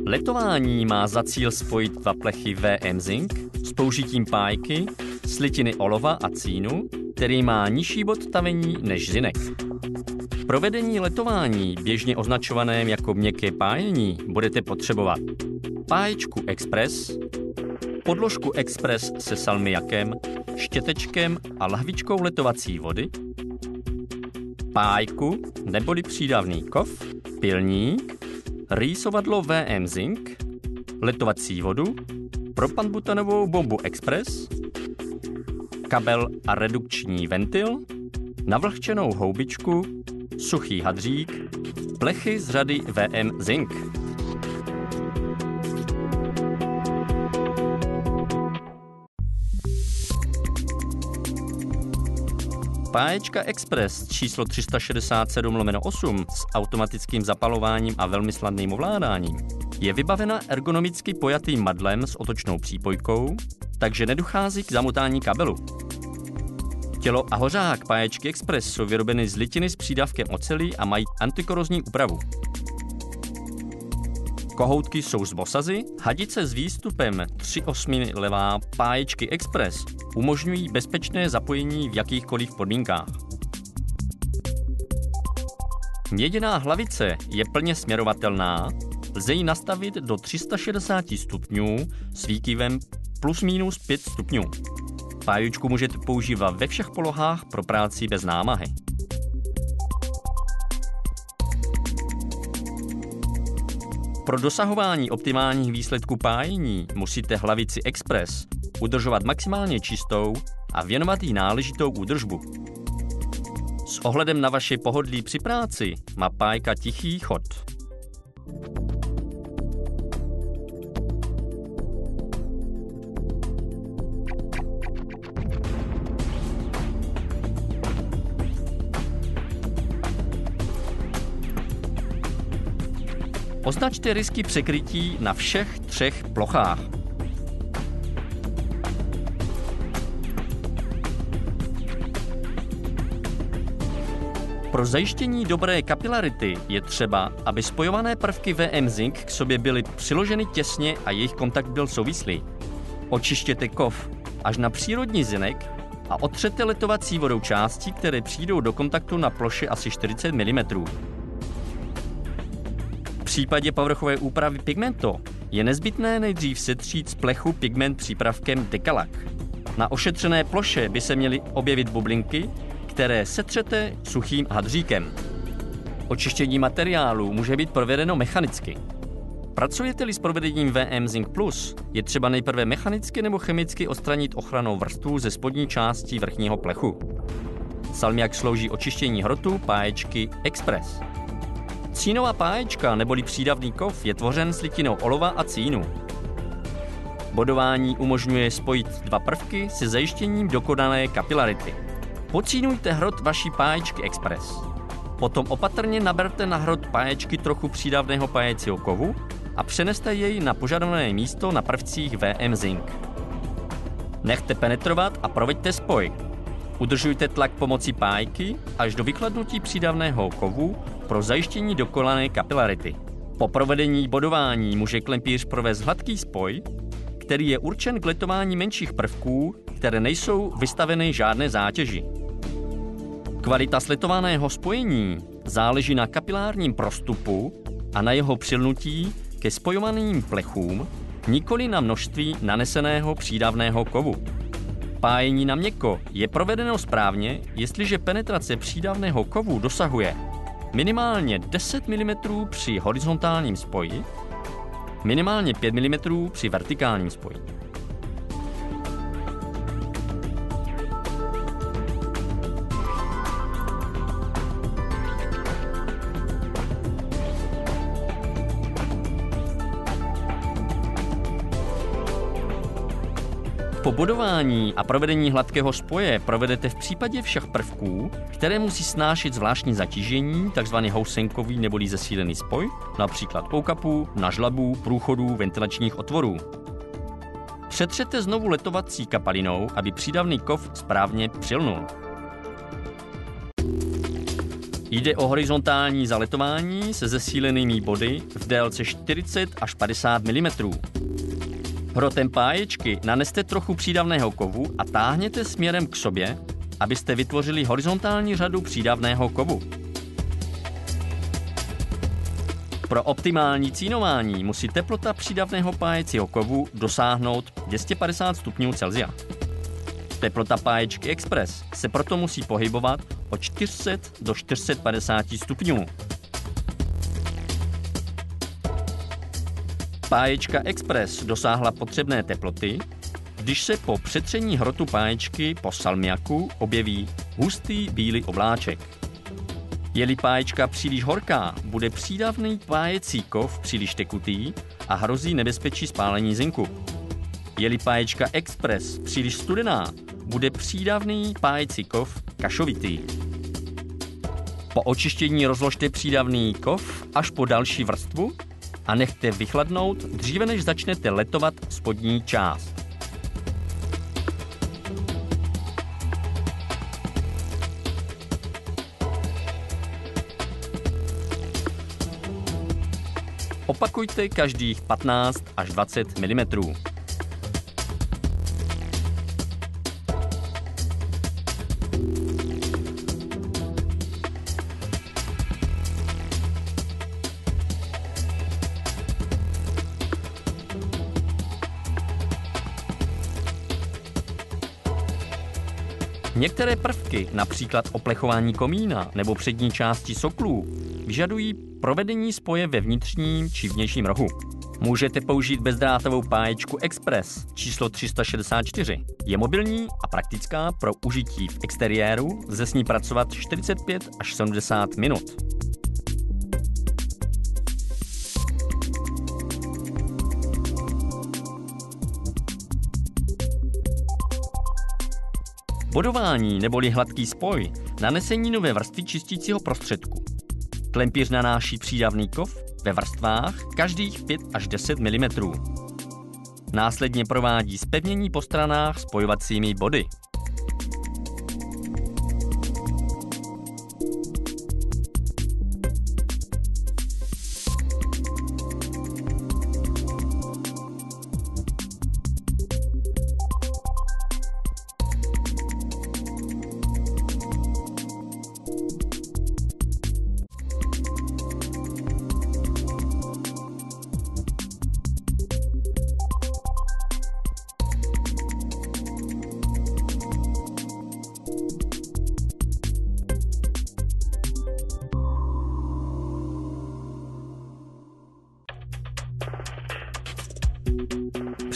Letování má za cíl spojit dva plechy VM Zinc s použitím pájky, slitiny olova a cínu, který má nižší bod tavení než zinek. K provedení letování, běžně označovaném jako měkké pájení, budete potřebovat páječku Express, podložku Express se salmiakem, štětečkem a lahvičkou letovací vody, pájku neboli přídavný kov, pilník, rýsovadlo VM Zinc, letovací vodu, propanbutanovou bombu Express, kabel a redukční ventil, navlhčenou houbičku, suchý hadřík, plechy z řady VM Zinc. Páječka Express číslo 367/8 s automatickým zapalováním a velmi snadným ovládáním je vybavena ergonomicky pojatým madlem s otočnou přípojkou, takže nedochází k zamotání kabelu. Tělo a hořák páječky Express jsou vyrobeny z litiny s přídavkem oceli a mají antikorozní úpravu. Kohoutky jsou z mosazy, hadice s výstupem 3/8 levá páječky Express umožňují bezpečné zapojení v jakýchkoliv podmínkách. Měděná hlavice je plně směrovatelná, lze ji nastavit do 360 stupňů s výkyvem plus minus 5 stupňů. Páječku můžete používat ve všech polohách pro práci bez námahy. Pro dosahování optimálních výsledků pájení musíte hlavici Express udržovat maximálně čistou a věnovat jí náležitou údržbu. S ohledem na vaše pohodlí při práci má pájka tichý chod. Označte risky překrytí na všech 3 plochách. Pro zajištění dobré kapilarity je třeba, aby spojované prvky VM Zinc k sobě byly přiloženy těsně a jejich kontakt byl souvislý. Očištěte kov až na přírodní zinek a otřete letovací vodou části, které přijdou do kontaktu na ploše asi 40 mm. V případě povrchové úpravy pigmento je nezbytné nejdřív setřít z plechu pigment přípravkem Decalac. Na ošetřené ploše by se měly objevit bublinky, které setřete suchým hadříkem. Očištění materiálu může být provedeno mechanicky. Pracujete-li s provedením VM Zinc Plus, je třeba nejprve mechanicky nebo chemicky odstranit ochrannou vrstvu ze spodní části vrchního plechu. Salmiak slouží očištění hrotu páječky Express. Cínová páječka neboli přídavný kov je tvořen s litinou olova a cínu. Bodování umožňuje spojit dva prvky se zajištěním dokonalé kapilarity. Pocínujte hrot vaší páječky Express. Potom opatrně naberte na hrot páječky trochu přídavného pájecího kovu a přeneste jej na požadované místo na prvcích VM Zinc. Nechte penetrovat a proveďte spoj. Udržujte tlak pomocí pájky až do vychladnutí přídavného kovu pro zajištění dokonalé kapilarity. Po provedení bodování může klempíř provést hladký spoj, který je určen k letování menších prvků, které nejsou vystaveny žádné zátěži. Kvalita sletovaného spojení záleží na kapilárním prostupu a na jeho přilnutí ke spojovaným plechům, nikoli na množství naneseného přídavného kovu. Pájení na měkko je provedeno správně, jestliže penetrace přídavného kovu dosahuje minimálně 10 mm při horizontálním spoji, minimálně 5 mm při vertikálním spoji. Po bodování a provedení hladkého spoje provedete v případě všech prvků, které musí snášet zvláštní zatížení, takzvaný housenkový neboli zesílený spoj, například poukapů, nažlabů, průchodů, ventilačních otvorů. Přetřete znovu letovací kapalinou, aby přídavný kov správně přilnul. Jde o horizontální zaletování se zesílenými body v délce 40 až 50 mm. Hrotem páječky naneste trochu přídavného kovu a táhněte směrem k sobě, abyste vytvořili horizontální řadu přídavného kovu. Pro optimální cínování musí teplota přídavného pájecího kovu dosáhnout 250 stupňů Celsia. Teplota páječky Express se proto musí pohybovat od 400 do 450 stupňů. Páječka Express dosáhla potřebné teploty, když se po přetření hrotu páječky po salmiaku objeví hustý bílý obláček. Je-li páječka příliš horká, bude přídavný pájecí kov příliš tekutý a hrozí nebezpečí spálení zinku. Je-li páječka Express příliš studená, bude přídavný pájecí kov kašovitý. Po očištění rozložte přídavný kov až po další vrstvu a nechte vychladnout dříve, než začnete letovat spodní část. Opakujte každých 15 až 20 mm. Některé prvky, například oplechování komína nebo přední části soklů, vyžadují provedení spoje ve vnitřním či vnějším rohu. Můžete použít bezdrátovou páječku Express číslo 364. Je mobilní a praktická pro užití v exteriéru, lze s ní pracovat 45 až 70 minut. Bodování neboli hladký spoj, nanesení nové vrstvy čistícího prostředku. Klempíř nanáší přídavný kov ve vrstvách každých 5 až 10 mm. Následně provádí zpevnění po stranách spojovacími body.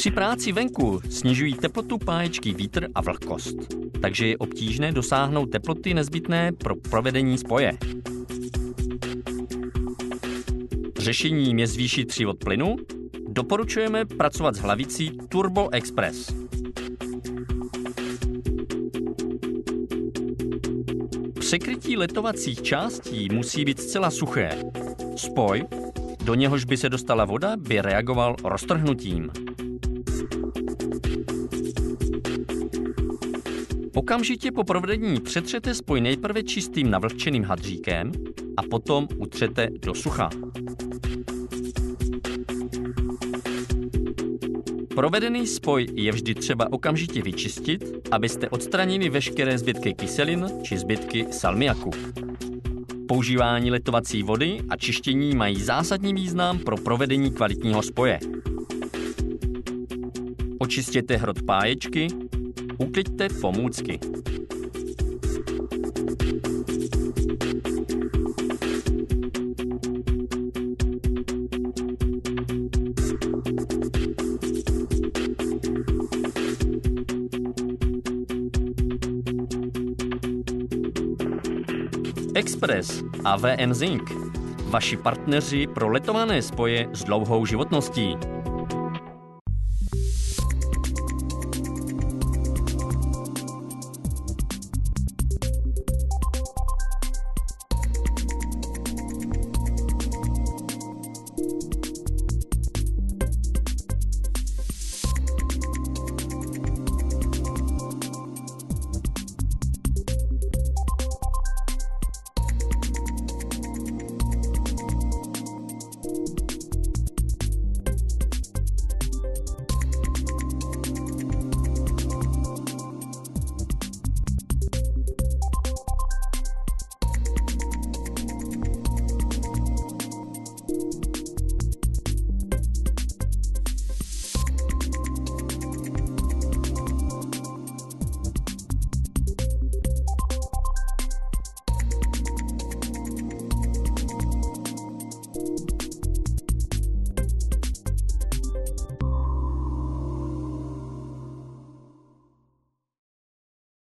Při práci venku snižují teplotu páječky vítr a vlhkost, takže je obtížné dosáhnout teploty nezbytné pro provedení spoje. Řešením je zvýšit přívod plynu. Doporučujeme pracovat s hlavicí Turbo Express. Překrytí letovacích částí musí být zcela suché. Spoj, do něhož by se dostala voda, by reagoval roztrhnutím. Okamžitě po provedení přetřete spoj nejprve čistým navlhčeným hadříkem a potom utřete do sucha. Provedený spoj je vždy třeba okamžitě vyčistit, abyste odstranili veškeré zbytky kyselin či zbytky salmiaku. Používání letovací vody a čištění mají zásadní význam pro provedení kvalitního spoje. Očistěte hrot páječky, ukliďte pomůcky. Express a VN Zinc, vaši partneři pro letované spoje s dlouhou životností.